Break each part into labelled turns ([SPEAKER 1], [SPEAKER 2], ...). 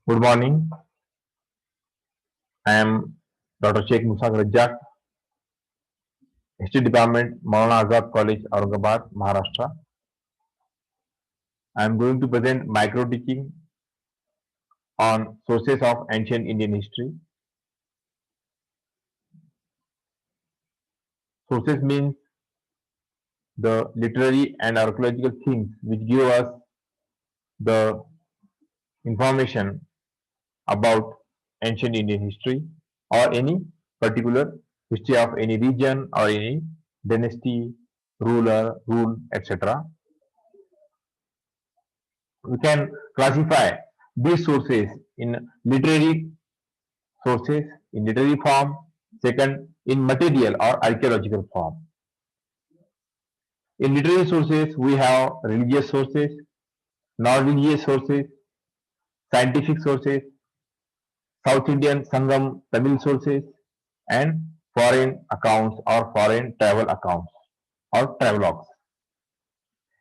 [SPEAKER 1] Good morning. I am Dr. Shaikhmusakrajjak, History Department, Maulana Azad College, Aurangabad, Maharashtra. I am going to present micro teaching on sources of ancient Indian history. Sources means the literary and archaeological things which give us the information about ancient Indian history or any particular history of any region or any dynasty, ruler, rule, etc. We can classify these sources in literary sources, in literary form, second in material or archaeological form. In literary sources, we have religious sources, non-religious sources, scientific sources, South Indian Sangam Tamil sources, and foreign accounts or foreign travel accounts or travelogues.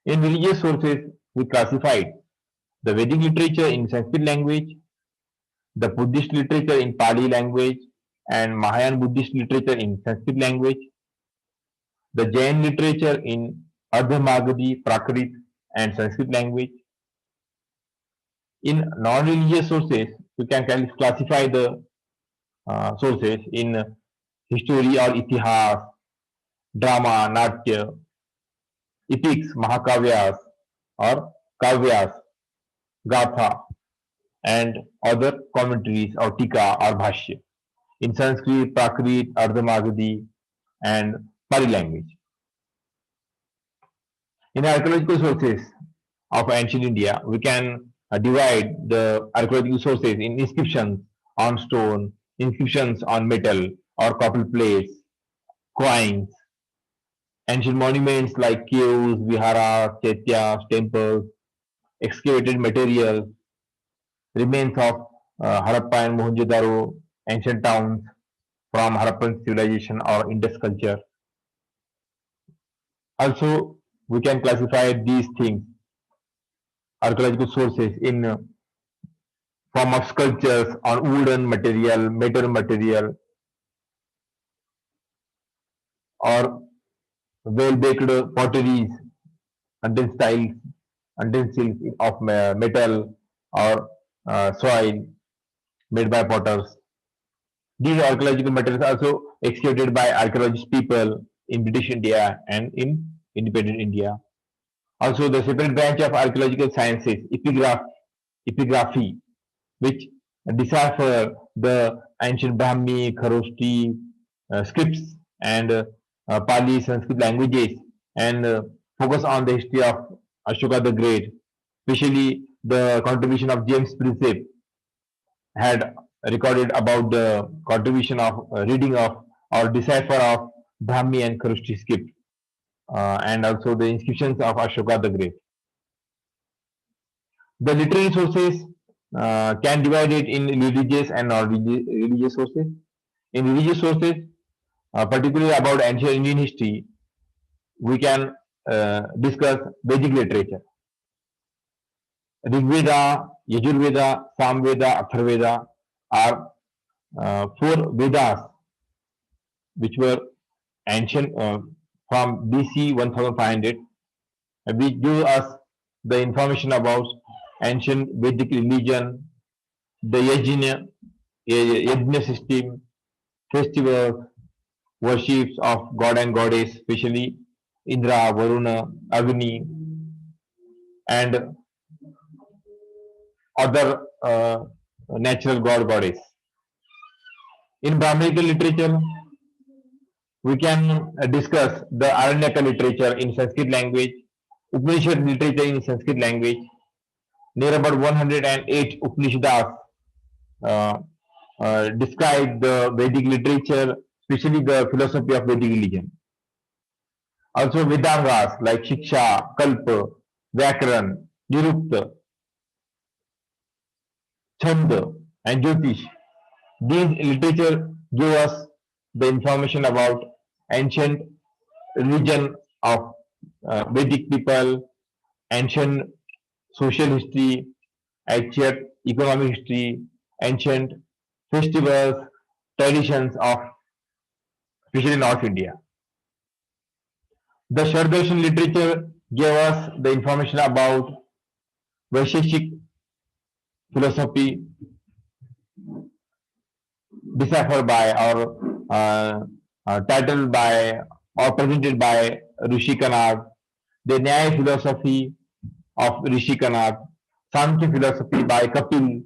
[SPEAKER 1] In religious sources, we classified the Vedic literature in Sanskrit language, the Buddhist literature in Pali language, and Mahayan Buddhist literature in Sanskrit language, the Jain literature in Ardha-Magadhi, Prakrit, and Sanskrit language. In non-religious sources, we can classify the sources in history or itihas, drama, natya, epics, mahakavyas, or kavyas, gatha, and other commentaries or tika or bhashya in Sanskrit, Prakrit, Ardha-Magadhi, and Pali language. In archaeological sources of ancient India, we can divide the archaeological sources in inscriptions on stone, inscriptions on metal or copper plates, coins, ancient monuments like caves, viharas, chaityas, temples, excavated materials, remains of Harappa and Mohenjo-daro, ancient towns from Harappan civilization or Indus culture. Also, we can classify these things, archaeological sources, in form of sculptures on wooden material, metal material, or well-baked potteries, utensils, utensils of metal or soil made by potters. These archaeological materials are also excavated by archaeologist people in British India and in independent India. Also, the separate branch of archaeological sciences, epigraphy, which decipher the ancient Brahmi, Kharoshti scripts and Pali, Sanskrit languages, and focus on the history of Ashoka the Great, especially the contribution of James Prinsep had recorded about the contribution of reading of or decipher of Brahmi and Kharoshti script, and also the inscriptions of Ashoka the Great. The literary sources can divide it in religious and non-religious sources. In religious sources, particularly about ancient Indian history, we can discuss Vedic literature. Rigveda, Yajurveda, Samveda, Atharveda are four Vedas which were ancient from BC 1500, which give us the information about ancient Vedic religion, the yajna system, festivals, worships of god and goddess, especially Indra, Varuna, Agni, and other natural god goddess. In Brahminical literature, we can discuss the Aranyaka literature in Sanskrit language, Upanishad literature in Sanskrit language. Near about 108 Upanishads describe the Vedic literature, especially the philosophy of Vedic religion. Also Vedangas like Shiksha, Kalpa, Vyakaran, Nirukta, Chanda, and Jyotish. These literature give us the information about ancient religion of Vedic people, ancient social history, economic history, ancient festivals, traditions of especially North India. The Shardashan literature gave us the information about Vaisheshik philosophy deciphered by or titled by or presented by Rishi Kanad, the Nyaya philosophy of Rishi Kanad, Sankhya philosophy by Kapil,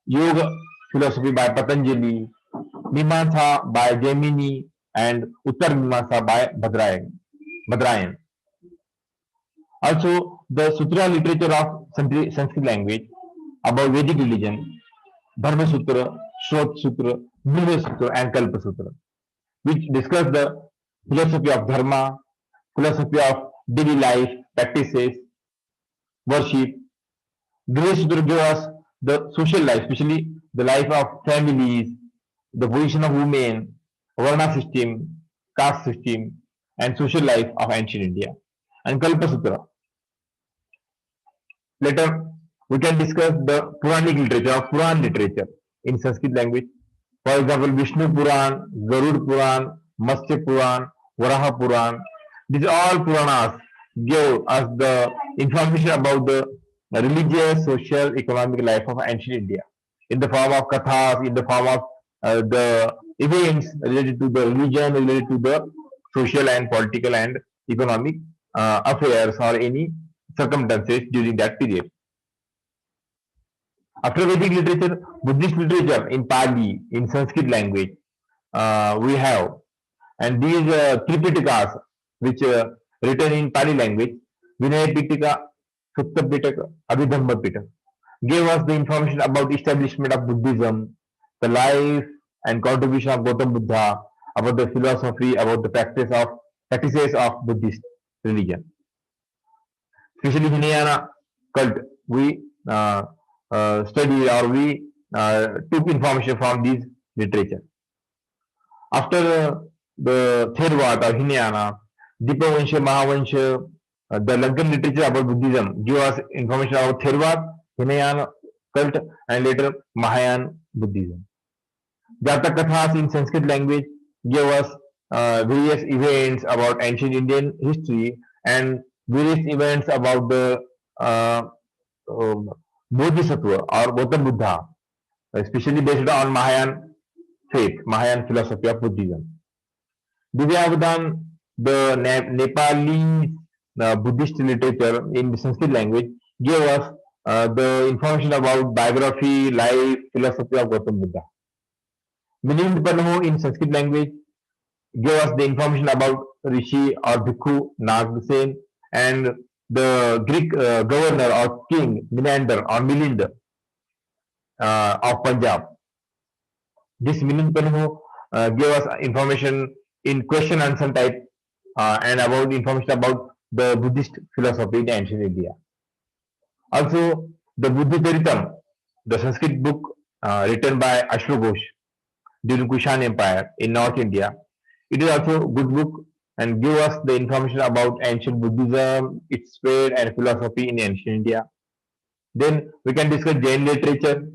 [SPEAKER 1] Yoga philosophy by Patanjali, Mimamsa by Jaimini, and Uttar Mimamsa by Bhadrayan. Also, the Sutra literature of Sanskrit language about Vedic religion, Dharma Sutra, Shrot Sutra, Bilva Sutra, and Kalpa Sutra, which discuss the philosophy of Dharma, philosophy of daily life, practices, worship. Bilva Sutra gives us the social life, especially the life of families, the position of women, Varna system, caste system, and social life of ancient India. And Kalpa Sutra. Later, we can discuss the Puranic literature or Puran literature in Sanskrit language. For example, Vishnu Puran, Garud Puran, Matsya Puran, Varaha Puran. These all Puranas give us the information about the religious, social, economic life of ancient India in the form of kathas, in the form of the events related to the religion, related to the social and political and economic affairs or any circumstances during that period. After Vedic literature, Buddhist literature in Pali, in Sanskrit language, we have, and these Tripitakas, which written in Pali language, Vinaya Pitaka, Sutta Pitaka, Abhidhamma Pitaka, gave us the information about establishment of Buddhism, the life and contribution of Gautam Buddha, about the philosophy, about the practices of Buddhist religion. Especially Hinayana cult, we studied or we took information from these literature. After the Theravada or Hinayana, Dipavansha, Mahavansha, the Lankan literature about Buddhism give us information about Theravada, Hinayana cult, and later Mahayana Buddhism. Jataka Kathas in Sanskrit language gave us various events about ancient Indian history and various events about the Bodhisattva or Gautam Buddha, especially based on Mahayan faith, Mahayan philosophy of Buddhism. Divyavadan, the Nepali Buddhist literature in the Sanskrit language, gave us the information about biography, life, philosophy of Gautam Buddha. Milind Panho in Sanskrit language gave us the information about Rishi or Bhikkhu Nagsen and the Greek governor or king Menander or Milind of Punjab. This Milind Panho gave us information in question answer type and about information about the Buddhist philosophy in ancient India. Also, the Buddha Charitam, the Sanskrit book written by Ashwaghosh during Kushan Empire in North India. It is also a good book and give us the information about ancient Buddhism, its spread and philosophy in ancient India. Then we can discuss Jain literature.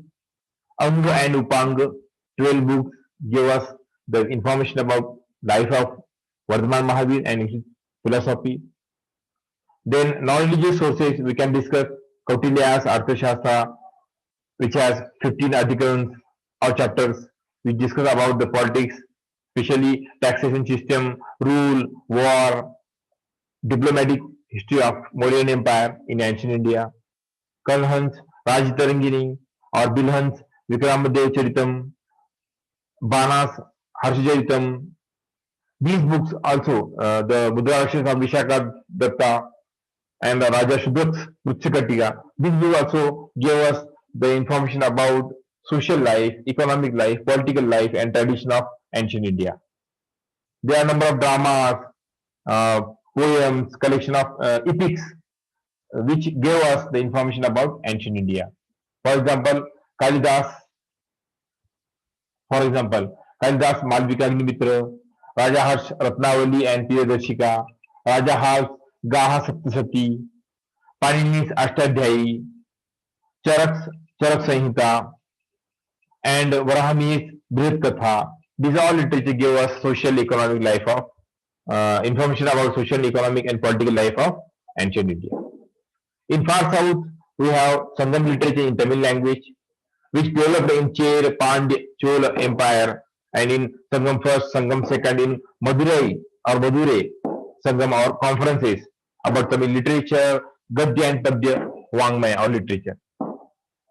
[SPEAKER 1] Anga and Upanga, 12 books, give us the information about life of Vardhaman Mahavir and his philosophy. Then non-religious sources, we can discuss Kautilya's Arthashastra, which has 15 articles or chapters, which discuss about the politics, especially taxation system, rule, war, diplomatic history of Mauryan Empire in ancient India. Kalhans, Rajtarangini or Bilhans, Vikramadev Charitam, Banas, Harshajaritam. These books also, the Mudrakshanas of Vishaka Datta and the Raja Shudra's Mutsikatiga, these books also gave us the information about social life, economic life, political life, and tradition of ancient India. There are a number of dramas, poems, collection of epics, which gave us the information about ancient India. For example, Kalidas, Malvika Agnimitra, Raja Harsh Ratnavali and Priyadarshika, Raja Harsh Gaha Saptasati, Panini's Ashtadhyayi, Charak's Charak Samhita, and Varahami's Brihat Katha. These all literature give us social economic life of information about social economic and political life of ancient India. In far south, we have Sangam literature in Tamil language, which developed in Cher Pandya Chola Empire, and in Sangam first, Sangam second in Madurai or Madure, Sangam or conferences about Tamil literature, Gadya and Padya, Wangmaya or literature.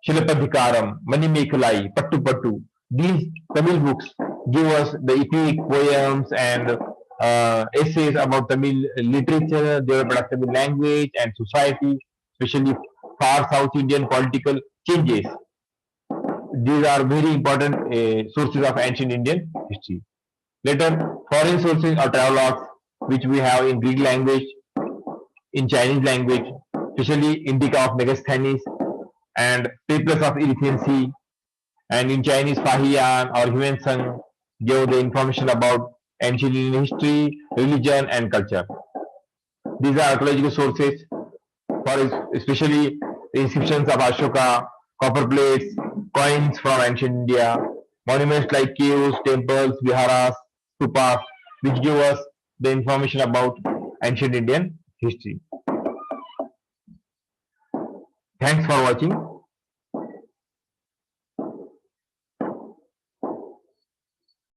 [SPEAKER 1] Shilapadhikaram, Manimekhalai, Pattu Pattu. These Tamil books give us the epic poems and essays about Tamil literature, development of Tamil language and society, especially far South Indian political changes. These are very important sources of ancient Indian history. Later, foreign sources or travelogues, which we have in Greek language, in Chinese language, especially Indica of Megasthenes and Papers of Erythraean Sea, and in Chinese Fahian or Huan Sung give the information about ancient Indian history, religion, and culture. These are archaeological sources for especially the inscriptions of Ashoka, copper plates, coins from ancient India, monuments like caves, temples, viharas, stupas, which give us the information about ancient Indian history. Thanks for watching.